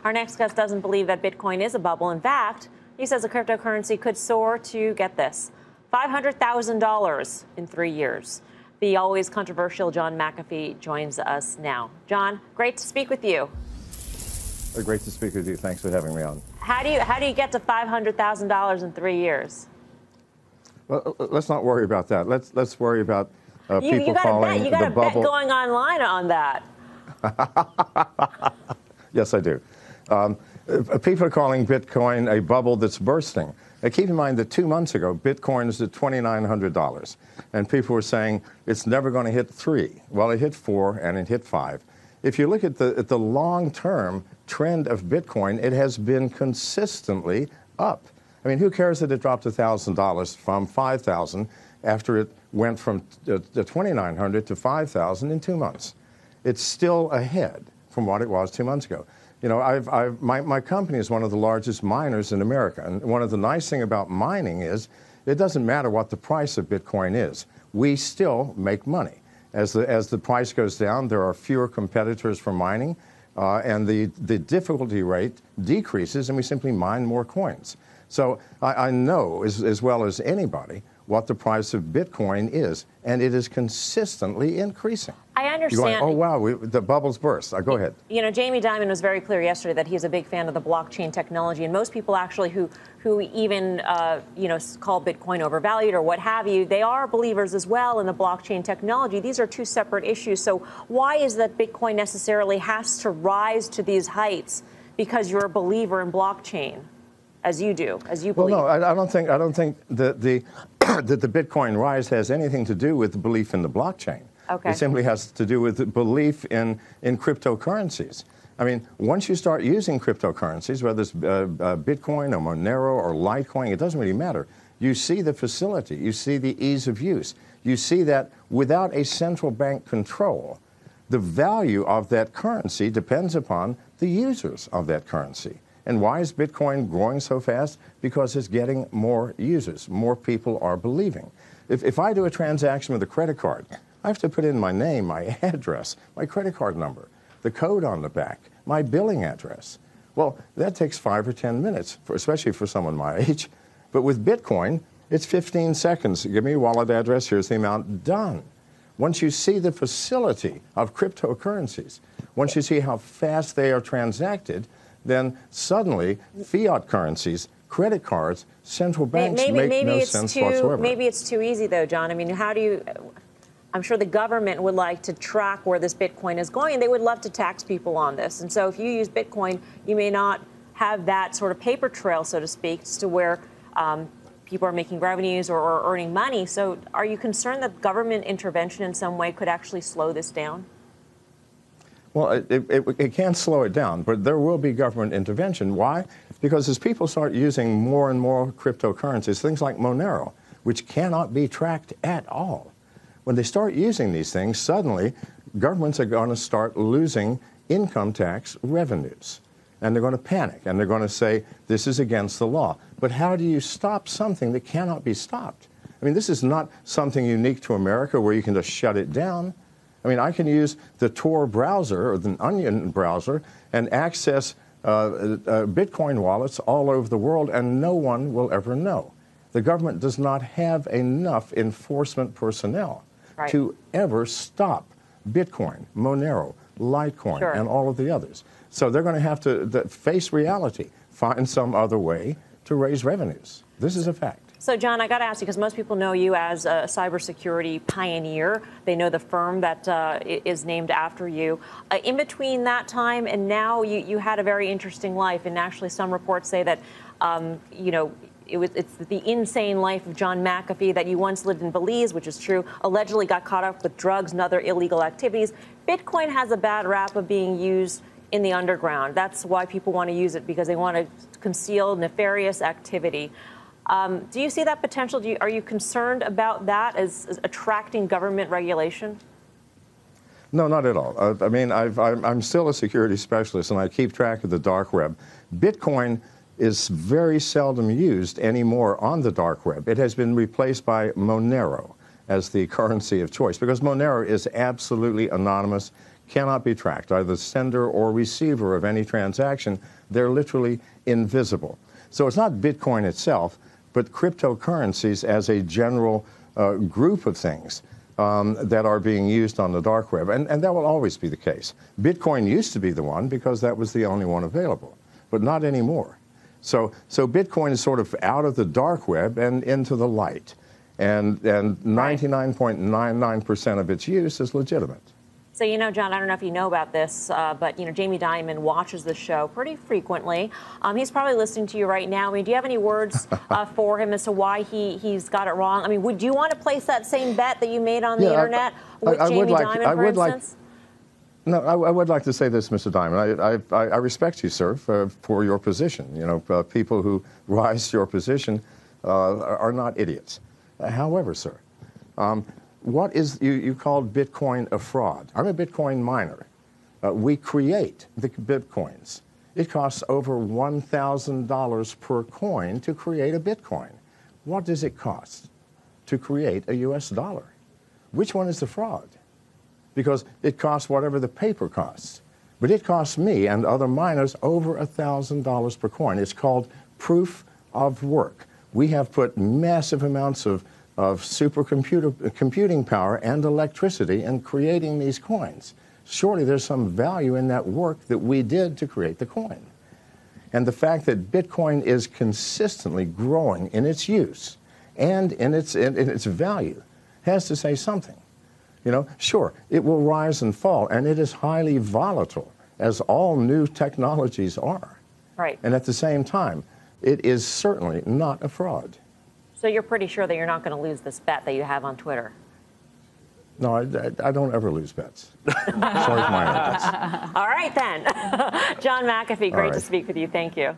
Our next guest doesn't believe that Bitcoin is a bubble. In fact, he says the cryptocurrency could soar to, get this, $500,000 in 3 years. The always controversial John McAfee joins us now. John, great to speak with you. Great to speak with you. Thanks for having me on. How do you get to $500,000 in 3 years? Well, let's not worry about that. Let's worry about people calling you got the a bubble. bet going online on that. Yes, I do. People are calling Bitcoin a bubble that's bursting. Now, keep in mind that 2 months ago, Bitcoin is at $2,900, and people were saying it's never going to hit 3. Well, it hit 4 and it hit 5. If you look at the long-term trend of Bitcoin, it has been consistently up. I mean, who cares that it dropped $1,000 from $5,000 after it went from the $2,900 to $5,000 in 2 months? It's still ahead from what it was 2 months ago. You know, my company is one of the largest miners in America, and one of the nice things about mining is it doesn't matter what the price of Bitcoin is. We still make money. As the price goes down, there are fewer competitors for mining, and the difficulty rate decreases, and we simply mine more coins. So I know as well as anybody what the price of Bitcoin is, and it is consistently increasing. I understand. You're going, oh, wow, the bubble's burst. Go ahead. You know, Jamie Dimon was very clear yesterday that he's a big fan of the blockchain technology, and most people actually who even, you know, call Bitcoin overvalued or what have you, they are believers as well in the blockchain technology. These are two separate issues. So why is that Bitcoin necessarily has to rise to these heights because you're a believer in blockchain? As you do, as you believe. Well, no, I don't think that the that the Bitcoin rise has anything to do with the belief in the blockchain. Okay. It simply has to do with the belief in cryptocurrencies. I mean, once you start using cryptocurrencies, whether it's Bitcoin or Monero or Litecoin, it doesn't really matter. You see the facility, you see the ease of use, you see that without a central bank control, the value of that currency depends upon the users of that currency. And why is Bitcoin growing so fast? Because it's getting more users. More people are believing. If I do a transaction with a credit card, I have to put in my name, my address, my credit card number, the code on the back, my billing address. Well, that takes 5 or 10 minutes, especially for someone my age. But with Bitcoin, it's 15 seconds. Give me your wallet address, here's the amount, done. Once you see the facility of cryptocurrencies, once you see how fast they are transacted, then suddenly fiat currencies, credit cards, central banks make no sense whatsoever. Maybe it's too easy, though, John. I mean, how do you... I'm sure the government would like to track where this Bitcoin is going, and they would love to tax people on this. And so if you use Bitcoin, you may not have that sort of paper trail, so to speak, as to where people are making revenues or earning money. So are you concerned that government intervention in some way could actually slow this down? Well, it can't slow it down, but there will be government intervention. Why? Because as people start using more and more cryptocurrencies, things like Monero, which cannot be tracked at all, when they start using these things, suddenly governments are going to start losing income tax revenues. And they're going to panic, and they're going to say, this is against the law. But how do you stop something that cannot be stopped? I mean, this is not something unique to America where you can just shut it down. I mean, I can use the Tor browser or the Onion browser and access Bitcoin wallets all over the world, and no one will ever know. The government does not have enough enforcement personnel to ever stop Bitcoin, Monero, Litecoin, and all of the others. So they're going to have to face reality, find some other way to raise revenues. This is a fact. So, John, I got to ask you, because most people know you as a cybersecurity pioneer. They know the firm that is named after you. In between that time and now, you had a very interesting life. And actually, some reports say that, you know, it's the insane life of John McAfee, that you once lived in Belize, which is true, allegedly got caught up with drugs and other illegal activities. Bitcoin has a bad rap of being used in the underground. That's why people want to use it, because they want to conceal nefarious activity. Do you see that potential? Are you concerned about that as attracting government regulation? No, not at all. I mean, I'm still a security specialist, and I keep track of the dark web. Bitcoin is very seldom used anymore on the dark web. It has been replaced by Monero as the currency of choice, because Monero is absolutely anonymous, cannot be tracked, either the sender or receiver of any transaction. They're literally invisible. So it's not Bitcoin itself, but cryptocurrencies as a general group of things that are being used on the dark web. And that will always be the case. Bitcoin used to be the one because that was the only one available, but not anymore. So Bitcoin is sort of out of the dark web and into the light. And 99.99% of its use is legitimate. So, you know, John, I don't know if you know about this, but, you know, Jamie Dimon watches the show pretty frequently. He's probably listening to you right now. I mean, do you have any words for him as to why he's got it wrong? I mean, would you want to place that same bet that you made on the internet with Jamie Dimon, for instance? No, I would like to say this, Mr. Dimon. I respect you, sir, for your position. You know, people who rise to your position are not idiots. However, sir, what is, you called Bitcoin a fraud. I'm a Bitcoin miner. We create the Bitcoins. It costs over $1,000 per coin to create a Bitcoin. What does it cost to create a US dollar? Which one is the fraud? Because it costs whatever the paper costs. But it costs me and other miners over $1,000 per coin. It's called proof of work. We have put massive amounts of computing power and electricity in creating these coins. Surely there's some value in that work that we did to create the coin. And the fact that Bitcoin is consistently growing in its use and in its value has to say something. You know, sure, it will rise and fall, and it is highly volatile, as all new technologies are. Right. And at the same time, it is certainly not a fraud. So you're pretty sure that you're not going to lose this bet that you have on Twitter? No, I don't ever lose bets. Sorry for my bets. All right, then. John McAfee, great to speak with you. Thank you.